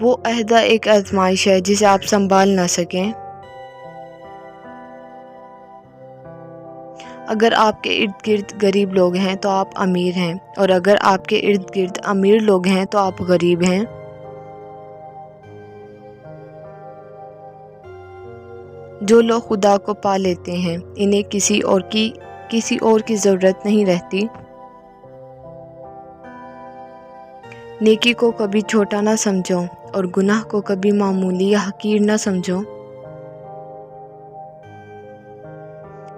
وہ عہدہ ایک آزمائش ہے جسے آپ سنبھال نہ سکیں۔ اگر آپ کے ارد گرد غریب لوگ ہیں تو آپ امیر ہیں، اور اگر آپ کے ارد گرد امیر لوگ ہیں تو آپ غریب ہیں۔ جو لوگ خدا کو پا لیتے ہیں انہیں کسی اور کی ضرورت نہیں رہتی۔ نیکی کو کبھی چھوٹا نہ سمجھو اور گناہ کو کبھی معمولی یا حقیر نہ سمجھو۔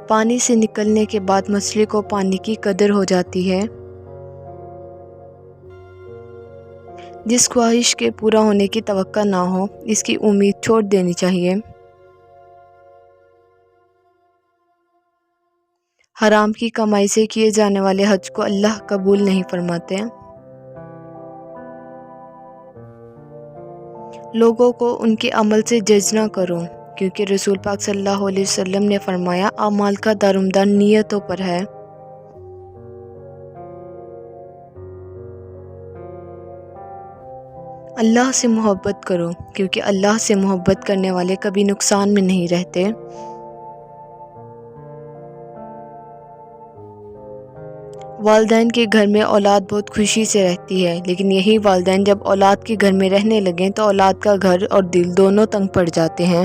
پانی سے نکلنے کے بعد مچھلی کو پانی کی قدر ہو جاتی ہے۔ جس خواہش کے پورا ہونے کی توقع نہ ہو اس کی امید چھوڑ دینی چاہیے۔ حرام کی کمائی سے کیے جانے والے حج کو اللہ قبول نہیں فرماتے۔ لوگوں کو ان کے عمل سے جج نہ کرو، کیونکہ رسول پاک صلی اللہ علیہ وسلم نے فرمایا اعمال کا دارومدار نیتوں پر ہے۔ اللہ سے محبت کرو، کیونکہ اللہ سے محبت کرنے والے کبھی نقصان میں نہیں رہتے۔ والدین کے گھر میں اولاد بہت خوشی سے رہتی ہے، لیکن یہی والدین جب اولاد کے گھر میں رہنے لگیں تو اولاد کا گھر اور دل دونوں تنگ پڑ جاتے ہیں۔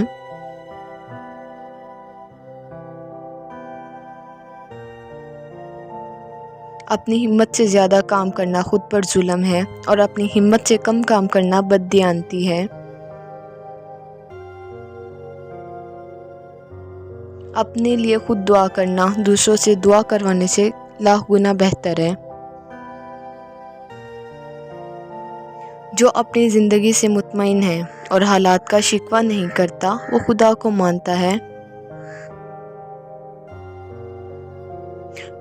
اپنی ہمت سے زیادہ کام کرنا خود پر ظلم ہے، اور اپنی ہمت سے کم کام کرنا بددیانتی ہے۔ اپنے لیے خود دعا کرنا دوسروں سے دعا کروانے سے لاکھ گنا بہتر ہے۔ جو اپنی زندگی سے مطمئن ہے اور حالات کا شکوہ نہیں کرتا وہ خدا کو مانتا ہے۔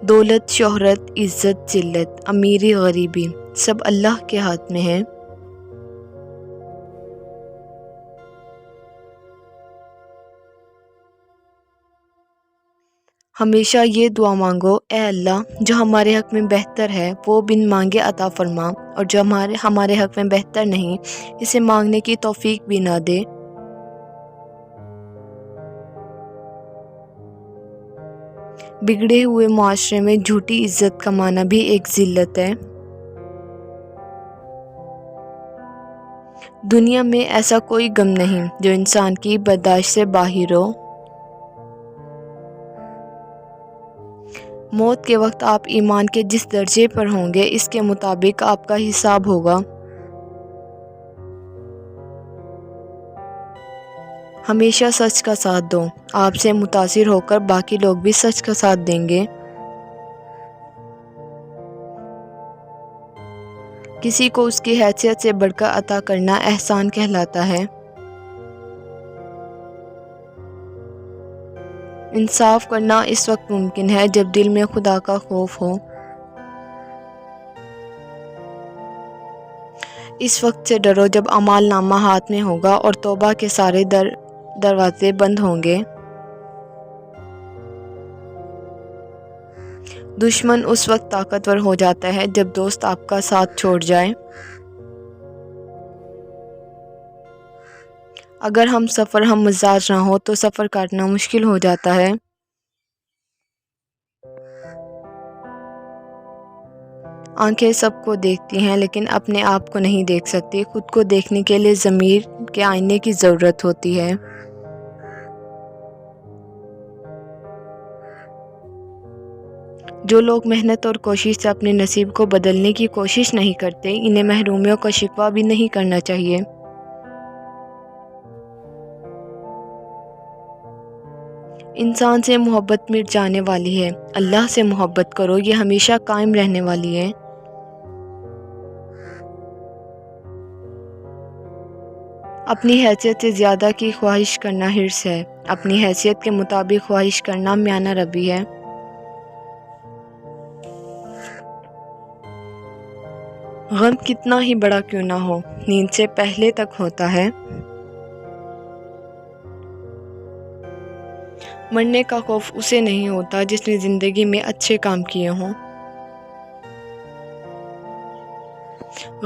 دولت، شہرت، عزت، ذلت، امیری، غریبی سب اللہ کے ہاتھ میں ہیں۔ ہمیشہ یہ دعا مانگو، اے اللہ جو ہمارے حق میں بہتر ہے وہ بن مانگے عطا فرما، اور جو ہمارے حق میں بہتر نہیں اسے مانگنے کی توفیق بھی نہ دے۔ بگڑے ہوئے معاشرے میں جھوٹی عزت کمانا بھی ایک ذلت ہے۔ دنیا میں ایسا کوئی غم نہیں جو انسان کی برداشت سے باہر ہو۔ موت کے وقت آپ ایمان کے جس درجے پر ہوں گے اس کے مطابق آپ کا حساب ہوگا۔ ہمیشہ سچ کا ساتھ دو، آپ سے متاثر ہو کر باقی لوگ بھی سچ کا ساتھ دیں گے۔ کسی کو اس کی حیثیت سے بڑھ کر عطا کرنا احسان کہلاتا ہے۔ انصاف کرنا اس وقت ممکن ہے جب دل میں خدا کا خوف ہو۔ اس وقت سے ڈرو جب اعمال نامہ ہاتھ میں ہوگا اور توبہ کے سارے دروازے بند ہوں گے۔ دشمن اس وقت طاقتور ہو جاتا ہے جب دوست آپ کا ساتھ چھوڑ جائے۔ اگر ہم مزاج نہ ہو تو سفر کاٹنا مشکل ہو جاتا ہے۔ آنکھیں سب کو دیکھتی ہیں لیکن اپنے آپ کو نہیں دیکھ سکتی۔ خود کو دیکھنے کے لیے ضمیر کے آئینے کی ضرورت ہوتی ہے۔ جو لوگ محنت اور کوشش سے اپنے نصیب کو بدلنے کی کوشش نہیں کرتے انہیں محرومیوں کا شکوہ بھی نہیں کرنا چاہیے۔ انسان سے محبت مٹ جانے والی ہے، اللہ سے محبت کرو، یہ ہمیشہ قائم رہنے والی ہے۔ اپنی حیثیت سے زیادہ کی خواہش کرنا حرص ہے، اپنی حیثیت کے مطابق خواہش کرنا میانہ روی ہے۔ غم کتنا ہی بڑا کیوں نہ ہو نیند سے پہلے تک ہوتا ہے۔ مرنے کا خوف اسے نہیں ہوتا جس نے زندگی میں اچھے کام کیے ہوں۔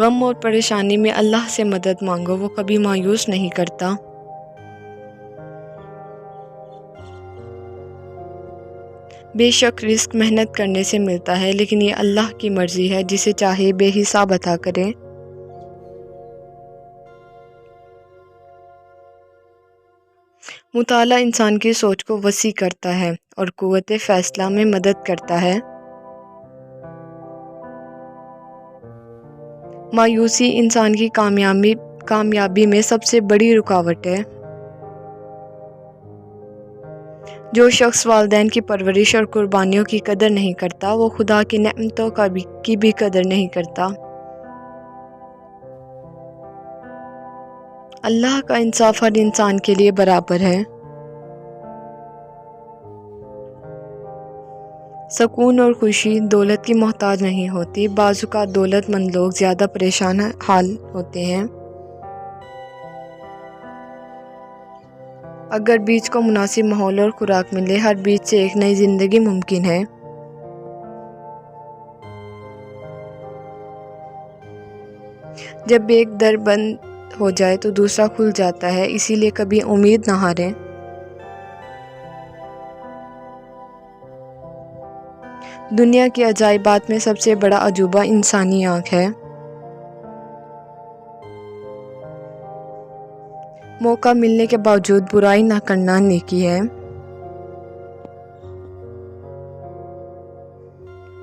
غم اور پریشانی میں اللہ سے مدد مانگو، وہ کبھی مایوس نہیں کرتا۔ بے شک رزق محنت کرنے سے ملتا ہے، لیکن یہ اللہ کی مرضی ہے، جسے چاہے بے حساب عطا کرے۔ مطالعہ انسان کی سوچ کو وسیع کرتا ہے اور قوت فیصلہ میں مدد کرتا ہے۔ مایوسی انسان کی کامیابی میں سب سے بڑی رکاوٹ ہے۔ جو شخص والدین کی پرورش اور قربانیوں کی قدر نہیں کرتا، وہ خدا کی نعمتوں کی بھی قدر نہیں کرتا۔ اللہ کا انصاف ہر انسان کے لیے برابر ہے۔ سکون اور خوشی دولت کی محتاج نہیں ہوتی۔ بعض اوقات دولت مند لوگ زیادہ پریشان حال ہوتے ہیں۔ اگر بیج کو مناسب ماحول اور خوراک ملے، ہر بیج سے ایک نئی زندگی ممکن ہے۔ جب ایک در بند ہو جائے تو دوسرا کھل جاتا ہے، اسی لیے کبھی امید نہ ہاریں۔ دنیا کی عجائبات میں سب سے بڑا عجوبہ انسانی آنکھ ہے۔ موقع ملنے کے باوجود برائی نہ کرنا نیکی ہے۔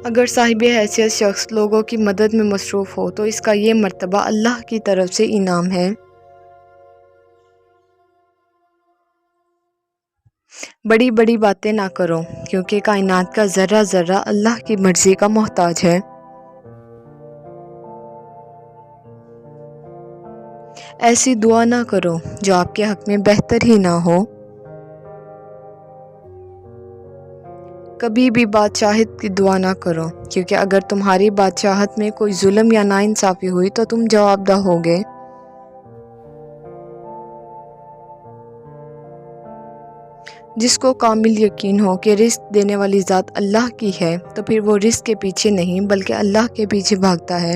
اگر صاحب حیثیت شخص لوگوں کی مدد میں مصروف ہو تو اس کا یہ مرتبہ اللہ کی طرف سے انعام ہے۔ بڑی بڑی باتیں نہ کرو، کیونکہ کائنات کا ذرہ ذرہ اللہ کی مرضی کا محتاج ہے۔ ایسی دعا نہ کرو جو آپ کے حق میں بہتر ہی نہ ہو۔ کبھی بھی بادشاہت کی دعا نہ کرو، کیونکہ اگر تمہاری بادشاہت میں کوئی ظلم یا ناانصافی ہوئی تو تم جواب دہ ہوگے۔ جس کو کامل یقین ہو کہ رزق دینے والی ذات اللہ کی ہے، تو پھر وہ رزق کے پیچھے نہیں بلکہ اللہ کے پیچھے بھاگتا ہے۔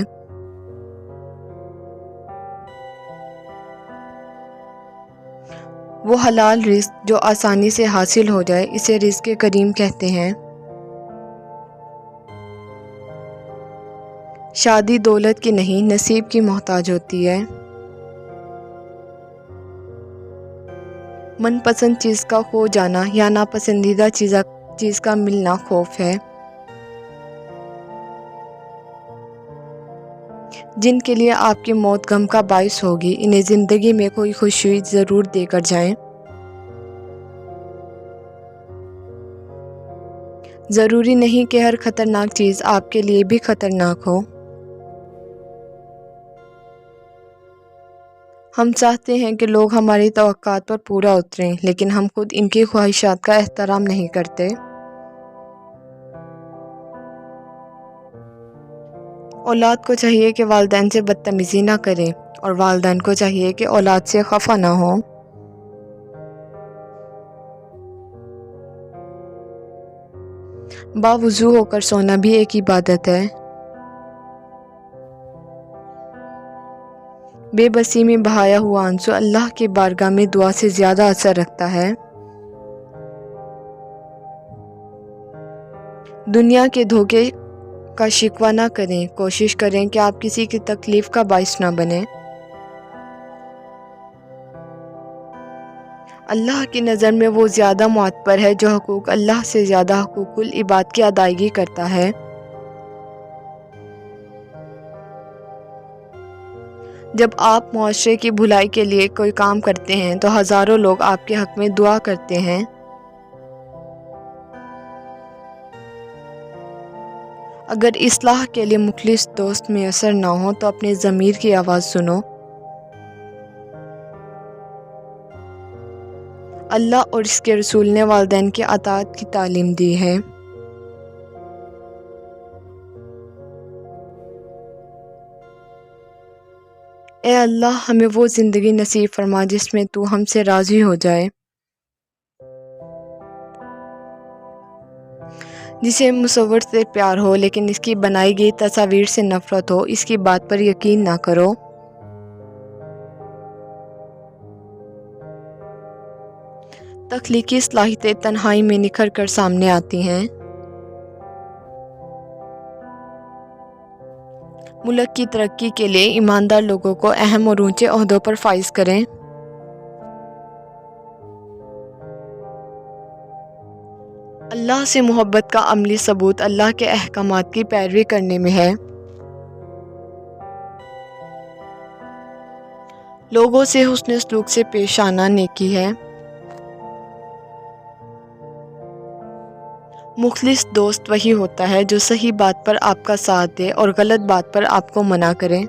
وہ حلال رزق جو آسانی سے حاصل ہو جائے، اسے رزق کریم کہتے ہیں۔ شادی دولت کی نہیں، نصیب کی محتاج ہوتی ہے۔ من پسند چیز کا کھو جانا یا ناپسندیدہ چیز کا ملنا خوف ہے۔ جن کے لیے آپ کی موت غم کا باعث ہوگی، انہیں زندگی میں کوئی خوشی ضرور دے کر جائیں۔ ضروری نہیں کہ ہر خطرناک چیز آپ کے لیے بھی خطرناک ہو۔ ہم چاہتے ہیں کہ لوگ ہماری توقعات پر پورا اتریں، لیکن ہم خود ان کی خواہشات کا احترام نہیں کرتے۔ اولاد کو چاہیے کہ والدین سے بدتمیزی نہ کرے، اور والدین کو چاہیے کہ اولاد سے خفا نہ ہو۔ باوضو ہو کر سونا بھی ایک عبادت ہے۔ بے بسی میں بہایا ہوا آنسو اللہ کی بارگاہ میں دعا سے زیادہ اثر رکھتا ہے۔ دنیا کے دھوکے کا شکوہ نہ کریں، کوشش کریں کہ آپ کسی کی تکلیف کا باعث نہ بنیں۔ اللہ کی نظر میں وہ زیادہ معتبر ہے جو حقوق اللہ سے زیادہ حقوق العباد کی ادائیگی کرتا ہے۔ جب آپ معاشرے کی بھلائی کے لیے کوئی کام کرتے ہیں تو ہزاروں لوگ آپ کے حق میں دعا کرتے ہیں۔ اگر اصلاح کے لیے مخلص دوست میسر نہ ہو تو اپنے ضمیر کی آواز سنو۔ اللہ اور اس کے رسول نے والدین کی اطاعت کی تعلیم دی ہے۔ اے اللہ، ہمیں وہ زندگی نصیب فرما جس میں تو ہم سے راضی ہو جائے۔ جسے مصور سے پیار ہو لیکن اس کی بنائی گئی تصاویر سے نفرت ہو، اس کی بات پر یقین نہ کرو۔ تخلیقی صلاحیتیں تنہائی میں نکھر کر سامنے آتی ہیں۔ ملک کی ترقی کے لیے ایماندار لوگوں کو اہم اور اونچے عہدوں پر فائز کریں۔ اللہ سے محبت کا عملی ثبوت اللہ کے احکامات کی پیروی کرنے میں ہے۔ لوگوں سے حسن سلوک سے پیش آنا نیکی ہے۔ مخلص دوست وہی ہوتا ہے جو صحیح بات پر آپ کا ساتھ دے اور غلط بات پر آپ کو منع کرے۔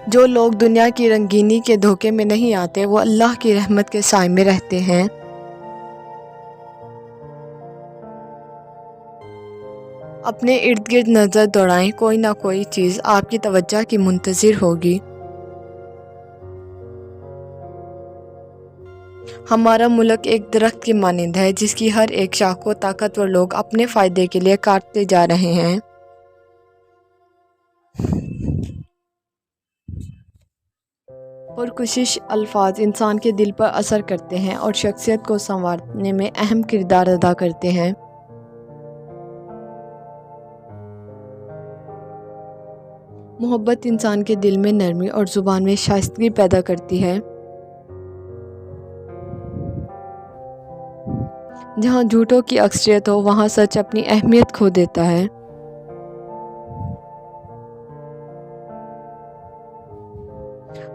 جو لوگ دنیا کی رنگینی کے دھوکے میں نہیں آتے وہ اللہ کی رحمت کے سائے میں رہتے ہیں۔ اپنے ارد گرد نظر دوڑائیں، کوئی نہ کوئی چیز آپ کی توجہ کی منتظر ہوگی۔ ہمارا ملک ایک درخت کی مانند ہے جس کی ہر ایک شاخ کو طاقتور لوگ اپنے فائدے کے لیے کاٹتے جا رہے ہیں۔ پرکشش الفاظ انسان کے دل پر اثر کرتے ہیں اور شخصیت کو سنوارنے میں اہم کردار ادا کرتے ہیں۔ محبت انسان کے دل میں نرمی اور زبان میں شائستگی پیدا کرتی ہے۔ جہاں جھوٹوں کی اکثریت ہو وہاں سچ اپنی اہمیت کھو دیتا ہے۔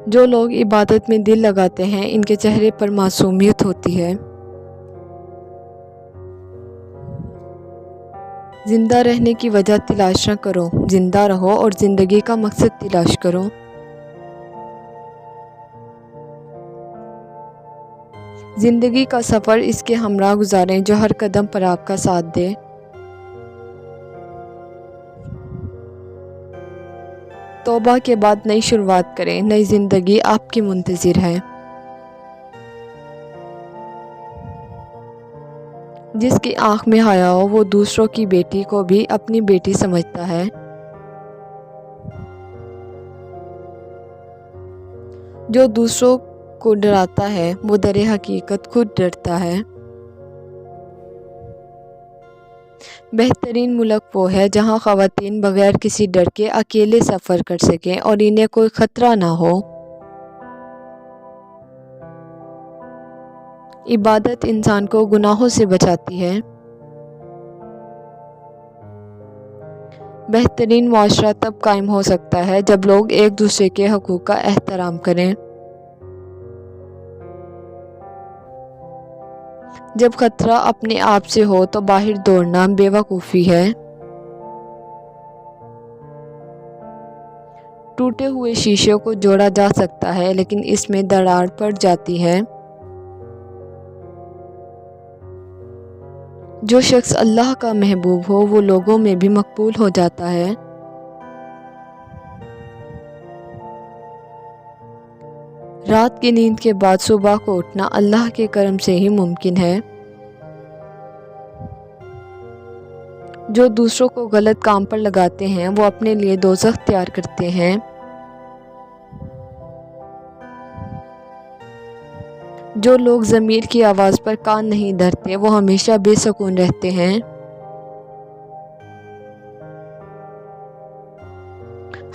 جو لوگ عبادت میں دل لگاتے ہیں ان کے چہرے پر معصومیت ہوتی ہے۔ زندہ رہنے کی وجہ تلاش نہ کرو، زندہ رہو اور زندگی کا مقصد تلاش کرو۔ زندگی کا سفر اس کے ہمراہ گزاریں جو ہر قدم پر آپ کا ساتھ دے۔ توبہ کے بعد نئی شروعات کریں، نئی زندگی آپ کی منتظر ہے۔ جس کی آنکھ میں حیا ہو وہ دوسروں کی بیٹی کو بھی اپنی بیٹی سمجھتا ہے۔ جو دوسروں کو ڈراتا ہے وہ در حقیقت خود ڈرتا ہے۔ بہترین ملک وہ ہے جہاں خواتین بغیر کسی ڈر کے اکیلے سفر کر سکیں اور انہیں کوئی خطرہ نہ ہو۔ عبادت انسان کو گناہوں سے بچاتی ہے۔ بہترین معاشرہ تب قائم ہو سکتا ہے جب لوگ ایک دوسرے کے حقوق کا احترام کریں۔ جب خطرہ اپنے آپ سے ہو تو باہر دوڑنا بے وقوفی ہے۔ ٹوٹے ہوئے شیشے کو جوڑا جا سکتا ہے لیکن اس میں دراڑ پڑ جاتی ہے۔ جو شخص اللہ کا محبوب ہو وہ لوگوں میں بھی مقبول ہو جاتا ہے۔ رات کی نیند کے بعد صبح کو اٹھنا اللہ کے کرم سے ہی ممکن ہے۔ جو دوسروں کو غلط کام پر لگاتے ہیں وہ اپنے لیے دوزخ تیار کرتے ہیں۔ جو لوگ ضمیر کی آواز پر کان نہیں دھرتے وہ ہمیشہ بے سکون رہتے ہیں۔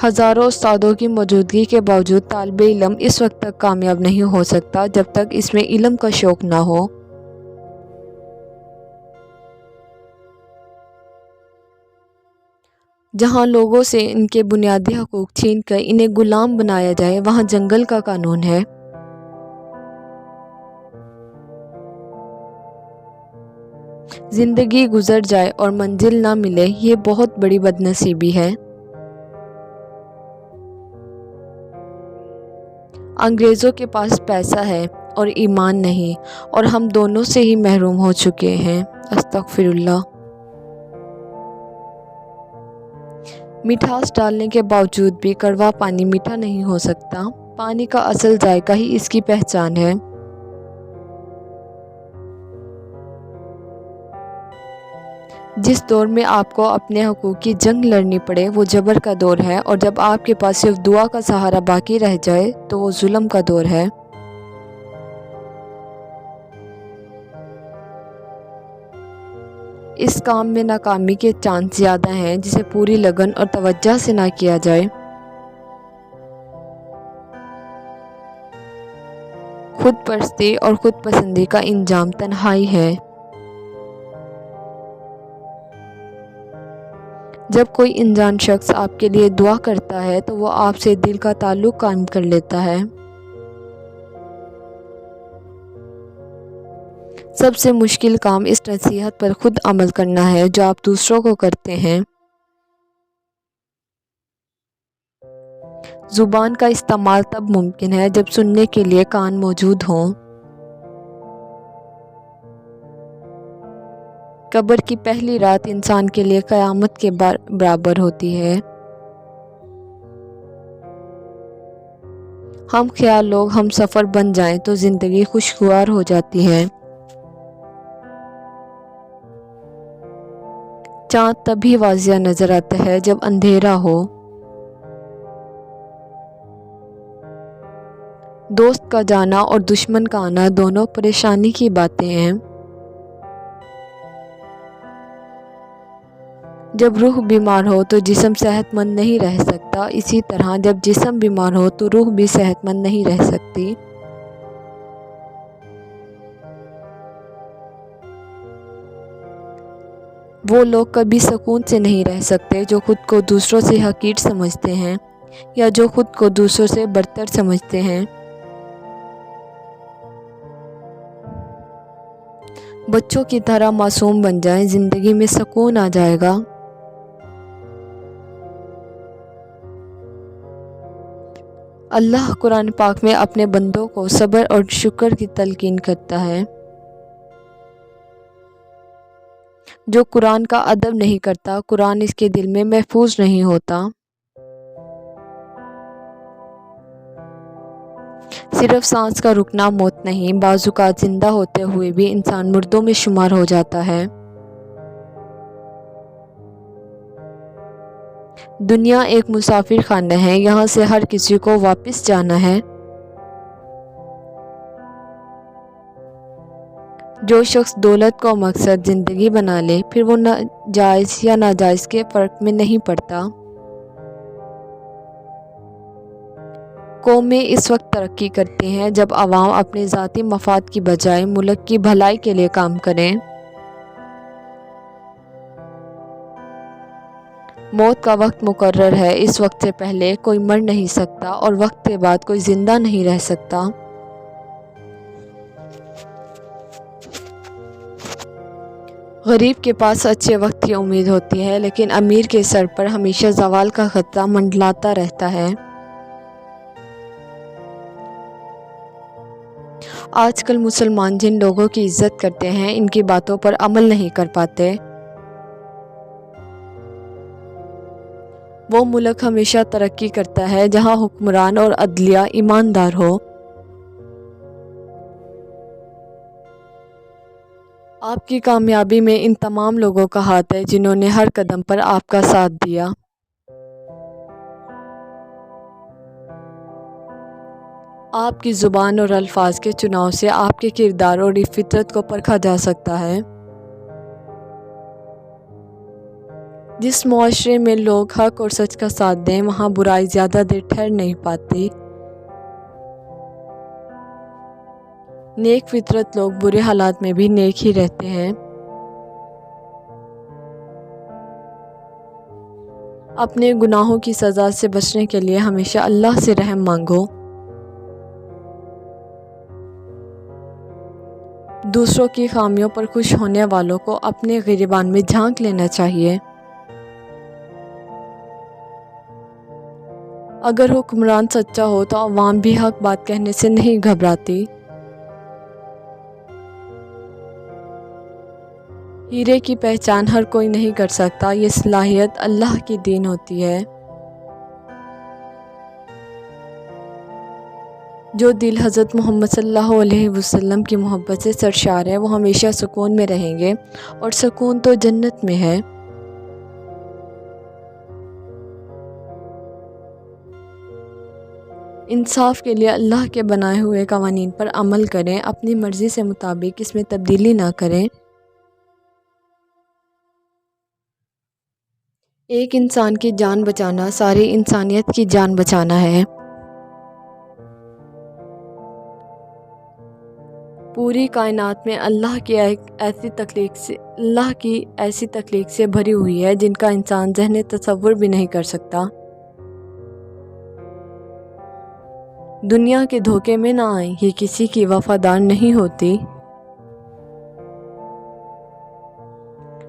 ہزاروں استادوں کی موجودگی کے باوجود طالب علم اس وقت تک کامیاب نہیں ہو سکتا جب تک اس میں علم کا شوق نہ ہو۔ جہاں لوگوں سے ان کے بنیادی حقوق چھین کر انہیں غلام بنایا جائے وہاں جنگل کا قانون ہے۔ زندگی گزر جائے اور منزل نہ ملے یہ بہت بڑی بدنصیبی ہے۔ انگریزوں کے پاس پیسہ ہے اور ایمان نہیں اور ہم دونوں سے ہی محروم ہو چکے ہیں۔ استغفر اللہ۔ مٹھاس ڈالنے کے باوجود بھی کڑوا پانی میٹھا نہیں ہو سکتا۔ پانی کا اصل ذائقہ ہی اس کی پہچان ہے۔ جس دور میں آپ کو اپنے حقوق کی جنگ لڑنی پڑے وہ جبر کا دور ہے، اور جب آپ کے پاس صرف دعا کا سہارا باقی رہ جائے تو وہ ظلم کا دور ہے۔ اس کام میں ناکامی کے چانس زیادہ ہیں جسے پوری لگن اور توجہ سے نہ کیا جائے۔ خود پرستی اور خود پسندی کا انجام تنہائی ہے۔ جب کوئی انجان شخص آپ کے لیے دعا کرتا ہے تو وہ آپ سے دل کا تعلق قائم کر لیتا ہے۔ سب سے مشکل کام اس نصیحت پر خود عمل کرنا ہے جو آپ دوسروں کو کرتے ہیں۔ زبان کا استعمال تب ممکن ہے جب سننے کے لیے کان موجود ہوں۔ قبر کی پہلی رات انسان کے لیے قیامت کے برابر ہوتی ہے۔ ہم خیال لوگ ہم سفر بن جائیں تو زندگی خوشگوار ہو جاتی ہے۔ چاند تبھی واضح نظر آتا ہے جب اندھیرا ہو۔ دوست کا جانا اور دشمن کا آنا دونوں پریشانی کی باتیں ہیں۔ جب روح بیمار ہو تو جسم صحت مند نہیں رہ سکتا، اسی طرح جب جسم بیمار ہو تو روح بھی صحت مند نہیں رہ سکتی۔ وہ لوگ کبھی سکون سے نہیں رہ سکتے جو خود کو دوسروں سے حقیر سمجھتے ہیں یا جو خود کو دوسروں سے برتر سمجھتے ہیں۔ بچوں کی طرح معصوم بن جائیں، زندگی میں سکون آ جائے گا۔ اللہ قرآن پاک میں اپنے بندوں کو صبر اور شکر کی تلقین کرتا ہے۔ جو قرآن کا ادب نہیں کرتا، قرآن اس کے دل میں محفوظ نہیں ہوتا۔ صرف سانس کا رکنا موت نہیں، بعض اوقات زندہ ہوتے ہوئے بھی انسان مردوں میں شمار ہو جاتا ہے۔ دنیا ایک مسافر خانہ ہے، یہاں سے ہر کسی کو واپس جانا ہے۔ جو شخص دولت کو مقصد زندگی بنا لے پھر وہ جائز یا ناجائز کے فرق میں نہیں پڑتا۔ قومیں اس وقت ترقی کرتی ہیں جب عوام اپنے ذاتی مفاد کی بجائے ملک کی بھلائی کے لیے کام کریں۔ موت کا وقت مقرر ہے، اس وقت سے پہلے کوئی مر نہیں سکتا اور وقت کے بعد کوئی زندہ نہیں رہ سکتا۔ غریب کے پاس اچھے وقت کی امید ہوتی ہے، لیکن امیر کے سر پر ہمیشہ زوال کا خطرہ منڈلاتا رہتا ہے۔ آج کل مسلمان جن لوگوں کی عزت کرتے ہیں ان کی باتوں پر عمل نہیں کر پاتے۔ وہ ملک ہمیشہ ترقی کرتا ہے جہاں حکمران اور عدلیہ ایماندار ہو۔ آپ کی کامیابی میں ان تمام لوگوں کا ہاتھ ہے جنہوں نے ہر قدم پر آپ کا ساتھ دیا۔ آپ کی زبان اور الفاظ کے چناؤ سے آپ کے کردار اور فطرت کو پرکھا جا سکتا ہے۔ جس معاشرے میں لوگ حق اور سچ کا ساتھ دیں وہاں برائی زیادہ دیر ٹھہر نہیں پاتی۔ نیک فطرت لوگ برے حالات میں بھی نیک ہی رہتے ہیں۔ اپنے گناہوں کی سزا سے بچنے کے لیے ہمیشہ اللہ سے رحم مانگو۔ دوسروں کی خامیوں پر خوش ہونے والوں کو اپنے گریبان میں جھانک لینا چاہیے۔ اگر حکمران سچا ہو تو عوام بھی حق بات کہنے سے نہیں گھبراتی۔ ہیرے کی پہچان ہر کوئی نہیں کر سکتا، یہ صلاحیت اللہ کی دین ہوتی ہے۔ جو دل حضرت محمد صلی اللہ علیہ وسلم کی محبت سے سرشار ہے وہ ہمیشہ سکون میں رہیں گے، اور سکون تو جنت میں ہے۔ انصاف کے لیے اللہ کے بنائے ہوئے قوانین پر عمل کریں، اپنی مرضی سے مطابق اس میں تبدیلی نہ کریں۔ ایک انسان کی جان بچانا ساری انسانیت کی جان بچانا ہے۔ پوری کائنات میں اللہ کی ایسی تخلیق سے بھری ہوئی ہے جن کا انسان ذہن تصور بھی نہیں کر سکتا۔ دنیا کے دھوکے میں نہ آئیں، یہ کسی کی وفادار نہیں ہوتی۔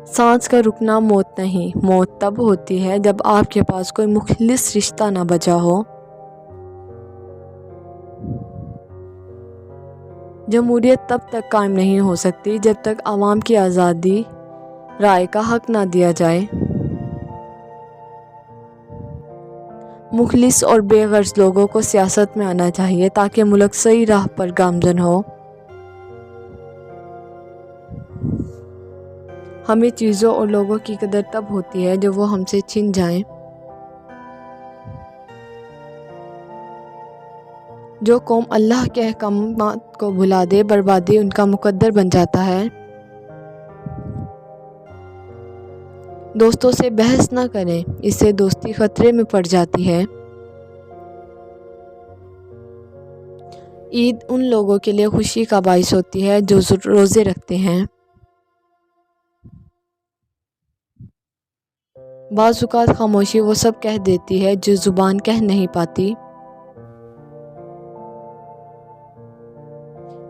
سانس کا رکنا موت نہیں، موت تب ہوتی ہے جب آپ کے پاس کوئی مخلص رشتہ نہ بچا ہو۔ جمہوریت تب تک قائم نہیں ہو سکتی جب تک عوام کی آزادی رائے کا حق نہ دیا جائے۔ مخلص اور بے غرض لوگوں کو سیاست میں آنا چاہیے تاکہ ملک صحیح راہ پر گامزن ہو۔ ہمیں چیزوں اور لوگوں کی قدر تب ہوتی ہے جب وہ ہم سے چھن جائیں۔ جو قوم اللہ کے احکامات کو بھلا دے، بربادی ان کا مقدر بن جاتا ہے۔ دوستوں سے بحث نہ کریں، اس سے دوستی خطرے میں پڑ جاتی ہے۔ عید ان لوگوں کے لیے خوشی کا باعث ہوتی ہے جو روزے رکھتے ہیں۔ بعض اوقات خاموشی وہ سب کہہ دیتی ہے جو زبان کہہ نہیں پاتی۔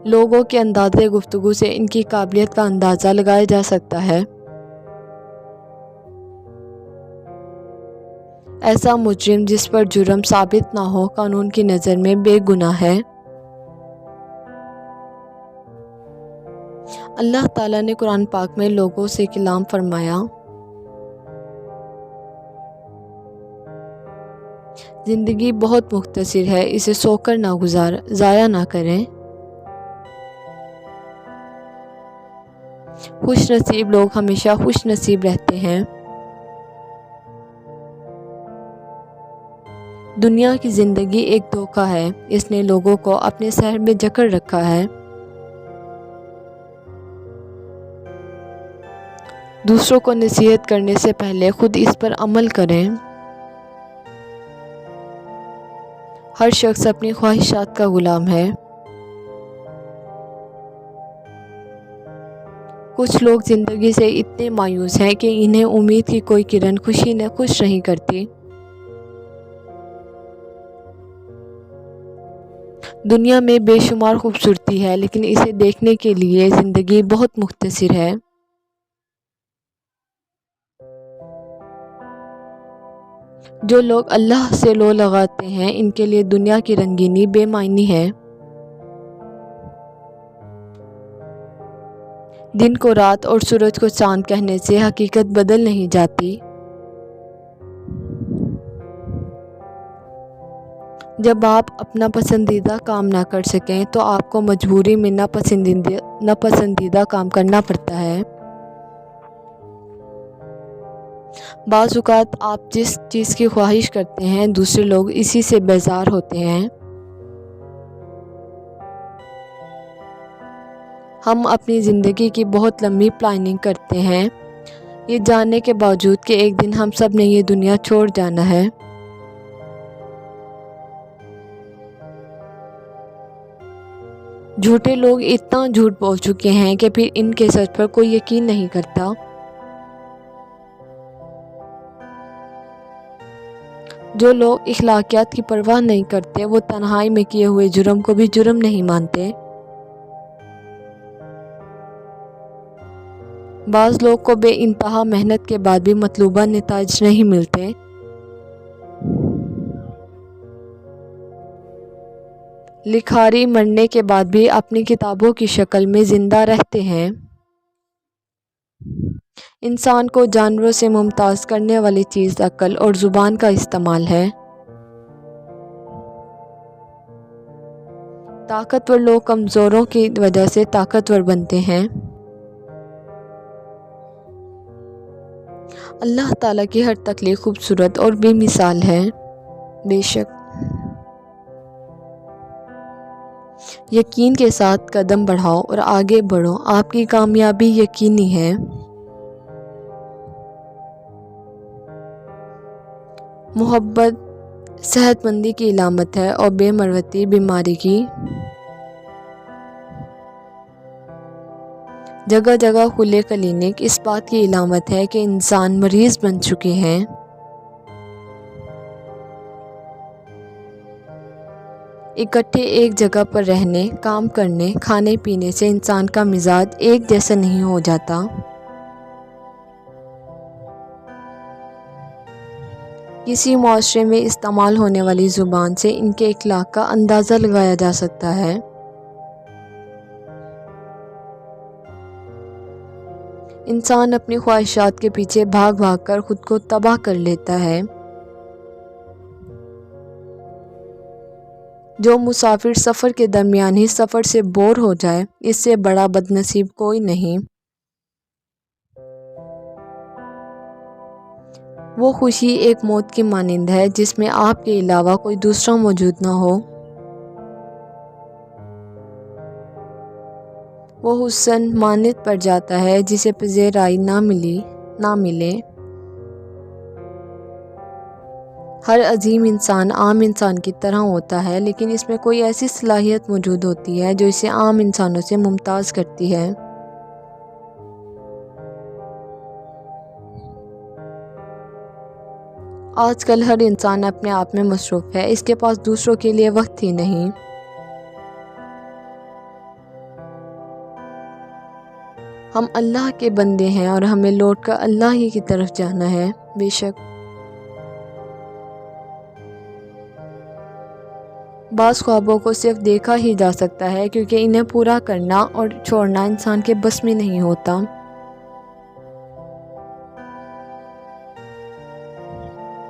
لوگوں کے انداز گفتگو سے ان کی قابلیت کا اندازہ لگایا جا سکتا ہے۔ ایسا مجرم جس پر جرم ثابت نہ ہو قانون کی نظر میں بے گناہ ہے۔ اللہ تعالیٰ نے قرآن پاک میں لوگوں سے کلام فرمایا، زندگی بہت مختصر ہے، اسے سو کر نہ ضائع نہ کریں۔ خوش نصیب لوگ ہمیشہ خوش نصیب رہتے ہیں۔ دنیا کی زندگی ایک دھوکہ ہے، اس نے لوگوں کو اپنے سحر میں جکڑ رکھا ہے۔ دوسروں کو نصیحت کرنے سے پہلے خود اس پر عمل کریں۔ ہر شخص اپنی خواہشات کا غلام ہے۔ کچھ لوگ زندگی سے اتنے مایوس ہیں کہ انہیں امید کی کوئی کرن خوش نہیں کرتی۔ دنیا میں بے شمار خوبصورتی ہے، لیکن اسے دیکھنے کے لیے زندگی بہت مختصر ہے۔ جو لوگ اللہ سے لو لگاتے ہیں ان کے لیے دنیا کی رنگینی بے معنی ہے۔ دن کو رات اور سورج کو چاند کہنے سے حقیقت بدل نہیں جاتی۔ جب آپ اپنا پسندیدہ کام نہ کر سکیں تو آپ کو مجبوری میں ناپسندیدہ کام کرنا پڑتا ہے۔ بعض اوقات آپ جس چیز کی خواہش کرتے ہیں دوسرے لوگ اسی سے بیزار ہوتے ہیں۔ ہم اپنی زندگی کی بہت لمبی پلاننگ کرتے ہیں، یہ جاننے کے باوجود کہ ایک دن ہم سب نے یہ دنیا چھوڑ جانا ہے۔ جھوٹے لوگ اتنا جھوٹ بول چکے ہیں کہ پھر ان کے سچ پر کوئی یقین نہیں کرتا۔ جو لوگ اخلاقیات کی پرواہ نہیں کرتے وہ تنہائی میں کیے ہوئے جرم کو بھی جرم نہیں مانتے۔ بعض لوگ کو بے انتہا محنت کے بعد بھی مطلوبہ نتائج نہیں ملتے۔ لکھاری مرنے کے بعد بھی اپنی کتابوں کی شکل میں زندہ رہتے ہیں۔ انسان کو جانوروں سے ممتاز کرنے والی چیز عقل اور زبان کا استعمال ہے۔ طاقتور لوگ کمزوروں کی وجہ سے طاقتور بنتے ہیں۔ اللہ تعالیٰ کی ہر تخلیق خوبصورت اور بے مثال ہے۔ بے شک یقین کے ساتھ قدم بڑھاؤ اور آگے بڑھو، آپ کی کامیابی یقینی ہے۔ محبت صحت مندی کی علامت ہے اور بے مروتی بیماری کی۔ جگہ جگہ کھلے کلینک اس بات کی علامت ہے کہ انسان مریض بن چکے ہیں۔ اکٹھے ایک جگہ پر رہنے، کام کرنے، کھانے پینے سے انسان کا مزاج ایک جیسا نہیں ہو جاتا۔ کسی معاشرے میں استعمال ہونے والی زبان سے ان کے اخلاق کا اندازہ لگایا جا سکتا ہے۔ انسان اپنی خواہشات کے پیچھے بھاگ بھاگ کر خود کو تباہ کر لیتا ہے۔ جو مسافر سفر کے درمیان ہی سفر سے بور ہو جائے، اس سے بڑا بد نصیب کوئی نہیں۔ وہ خوشی ایک موت کی مانند ہے جس میں آپ کے علاوہ کوئی دوسرا موجود نہ ہو۔ وہ حسن مانند پڑ جاتا ہے جسے پذیرائی نہ ملے۔ ہر عظیم انسان عام انسان کی طرح ہوتا ہے، لیکن اس میں کوئی ایسی صلاحیت موجود ہوتی ہے جو اسے عام انسانوں سے ممتاز کرتی ہے۔ آج کل ہر انسان اپنے آپ میں مصروف ہے، اس کے پاس دوسروں کے لیے وقت ہی نہیں۔ ہم اللہ کے بندے ہیں اور ہمیں لوٹ کر اللہ ہی کی طرف جانا ہے۔ بے شک بعض خوابوں کو صرف دیکھا ہی جا سکتا ہے کیونکہ انہیں پورا کرنا اور چھوڑنا انسان کے بس میں نہیں ہوتا۔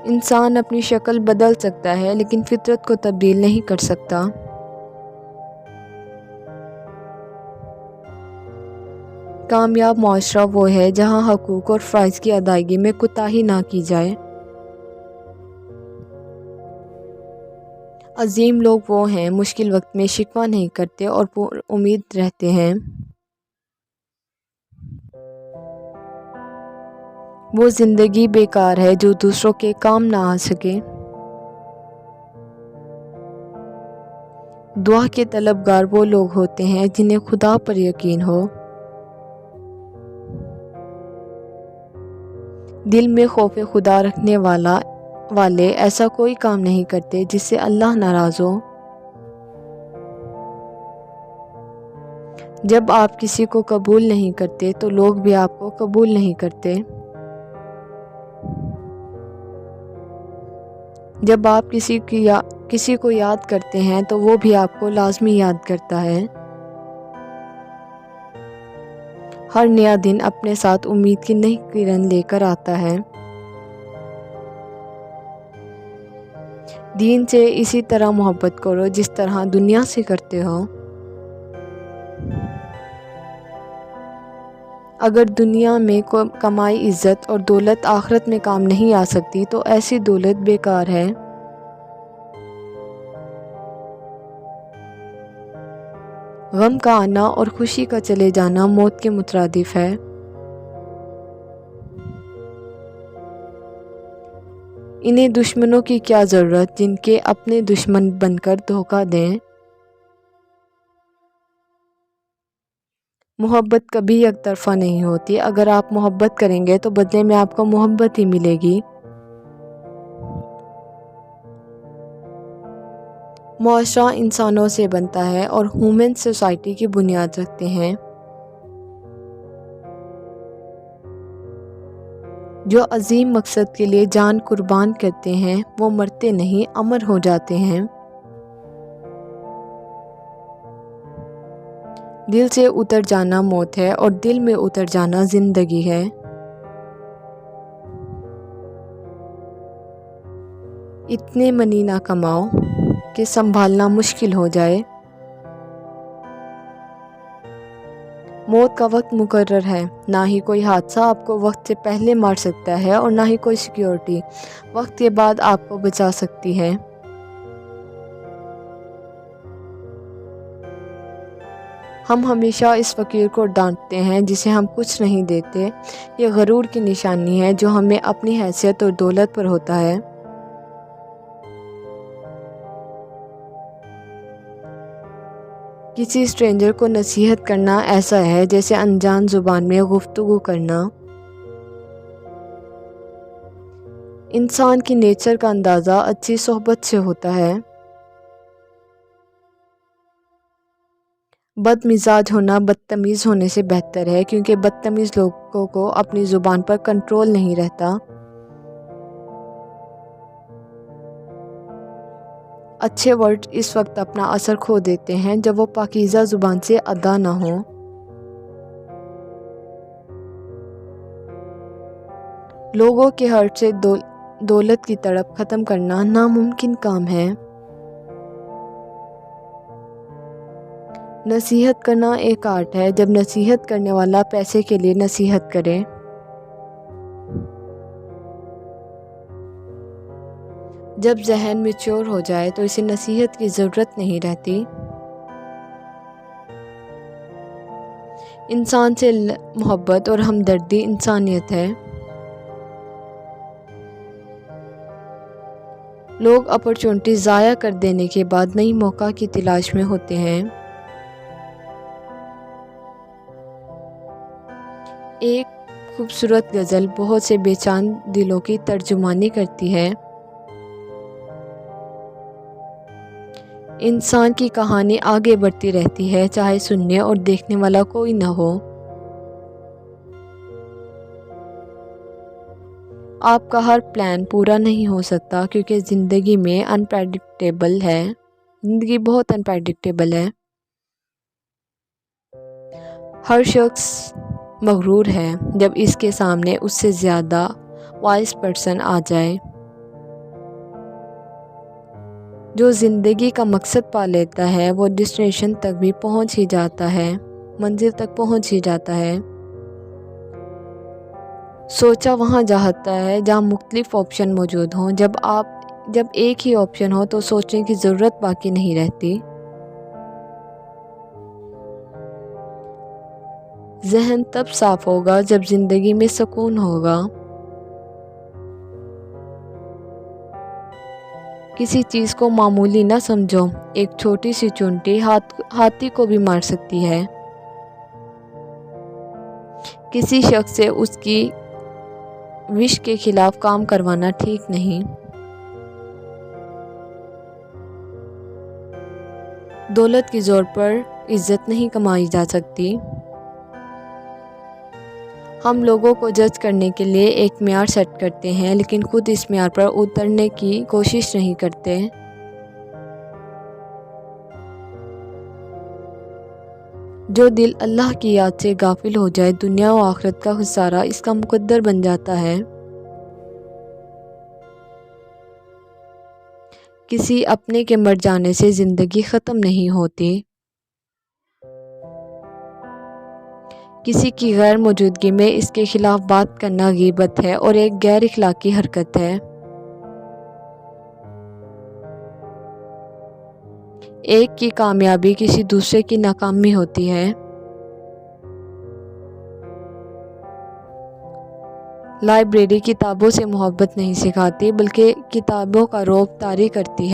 انسان اپنی شکل بدل سکتا ہے لیکن فطرت کو تبدیل نہیں کر سکتا۔ کامیاب معاشرہ وہ ہے جہاں حقوق اور فرائض کی ادائیگی میں کوتاہی نہ کی جائے۔ عظیم لوگ وہ ہیں مشکل وقت میں شکوہ نہیں کرتے اور پر امید رہتے ہیں۔ وہ زندگی بیکار ہے جو دوسروں کے کام نہ آ سکے۔ دعا کے طلبگار وہ لوگ ہوتے ہیں جنہیں خدا پر یقین ہو۔ دل میں خوف خدا رکھنے والے ایسا کوئی کام نہیں کرتے جس سے اللہ ناراض ہو۔ جب آپ کسی کو قبول نہیں کرتے تو لوگ بھی آپ کو قبول نہیں کرتے۔ جب آپ کسی کو یاد کرتے ہیں تو وہ بھی آپ کو لازمی یاد کرتا ہے۔ ہر نیا دن اپنے ساتھ امید کی نئی کرن لے کر آتا ہے۔ دین سے اسی طرح محبت کرو جس طرح دنیا سے کرتے ہو۔ اگر دنیا میں کمائی، عزت اور دولت آخرت میں کام نہیں آ سکتی تو ایسی دولت بیکار ہے۔ غم کا آنا اور خوشی کا چلے جانا موت کے مترادف ہے۔ انہیں دشمنوں کی کیا ضرورت جن کے اپنے دشمن بن کر دھوکہ دیں۔ محبت کبھی یک طرفہ نہیں ہوتی۔ اگر آپ محبت کریں گے تو بدلے میں آپ کو محبت ہی ملے گی۔ معاشرہ انسانوں سے بنتا ہے اور ہیومن سوسائٹی کی بنیاد رکھتے ہیں۔ جو عظیم مقصد کے لیے جان قربان کرتے ہیں وہ مرتے نہیں، امر ہو جاتے ہیں۔ دل سے اتر جانا موت ہے اور دل میں اتر جانا زندگی ہے۔ اتنے منی نہ کماؤ کہ سنبھالنا مشکل ہو جائے۔ موت کا وقت مقرر ہے، نہ ہی کوئی حادثہ آپ کو وقت سے پہلے مار سکتا ہے اور نہ ہی کوئی سیکیورٹی وقت کے بعد آپ کو بچا سکتی ہے۔ ہم ہمیشہ اس فقیر کو ڈانٹتے ہیں جسے ہم کچھ نہیں دیتے۔ یہ غرور کی نشانی ہے جو ہمیں اپنی حیثیت اور دولت پر ہوتا ہے۔ کسی اسٹرینجر کو نصیحت کرنا ایسا ہے جیسے انجان زبان میں گفتگو کرنا۔ انسان کی نیچر کا اندازہ اچھی صحبت سے ہوتا ہے۔ بد مزاج ہونا بدتمیز ہونے سے بہتر ہے، کیونکہ بدتمیز لوگوں کو اپنی زبان پر کنٹرول نہیں رہتا۔ اچھے ورڈ اس وقت اپنا اثر کھو دیتے ہیں جب وہ پاکیزہ زبان سے ادا نہ ہوں۔ لوگوں کے ہرٹ سے دولت کی تڑپ ختم کرنا ناممکن کام ہے۔ نصیحت کرنا ایک آرٹ ہے جب نصیحت کرنے والا پیسے کے لیے نصیحت کرے۔ جب ذہن میچور ہو جائے تو اسے نصیحت کی ضرورت نہیں رہتی۔ انسان سے محبت اور ہمدردی انسانیت ہے۔ لوگ اپرچونٹی ضائع کر دینے کے بعد نئی موقع کی تلاش میں ہوتے ہیں۔ ایک خوبصورت غزل بہت سے بے چین دلوں کی ترجمانی کرتی ہے۔ انسان کی کہانی آگے بڑھتی رہتی ہے، چاہے سننے اور دیکھنے والا کوئی نہ ہو۔ آپ کا ہر پلان پورا نہیں ہو سکتا کیونکہ زندگی میں انپریڈکٹیبل ہے۔ زندگی بہت انپریڈکٹیبل ہے۔ ہر شخص مغرور ہے جب اس کے سامنے اس سے زیادہ وائس پرسن آ جائے۔ جو زندگی کا مقصد پا لیتا ہے وہ ڈیسٹینیشن تک بھی پہنچ ہی جاتا ہے، منزل تک پہنچ ہی جاتا ہے۔ سوچا وہاں جاتا ہے جہاں مختلف آپشن موجود ہوں۔ جب ایک ہی آپشن ہو تو سوچنے کی ضرورت باقی نہیں رہتی۔ ذہن تب صاف ہوگا جب زندگی میں سکون ہوگا۔ کسی چیز کو معمولی نہ سمجھو، ایک چھوٹی سی چونٹی ہاتھی کو بھی مار سکتی ہے۔ کسی شخص سے اس کی وش کے خلاف کام کروانا ٹھیک نہیں۔ دولت کی زور پر عزت نہیں کمائی جا سکتی۔ ہم لوگوں کو جج کرنے کے لیے ایک معیار سیٹ کرتے ہیں لیکن خود اس معیار پر اترنے کی کوشش نہیں کرتے۔ جو دل اللہ کی یاد سے غافل ہو جائے دنیا و آخرت کا خسارہ اس کا مقدر بن جاتا ہے۔ کسی اپنے کے مر جانے سے زندگی ختم نہیں ہوتی۔ کسی کی غیر موجودگی میں اس کے خلاف بات کرنا غیبت ہے اور ایک غیر اخلاقی حرکت ہے۔ ایک کی کامیابی کسی دوسرے کی ناکامی ہوتی ہے۔ لائبریری کتابوں سے محبت نہیں سکھاتی بلکہ کتابوں کا رعب طاری کرتی ہے۔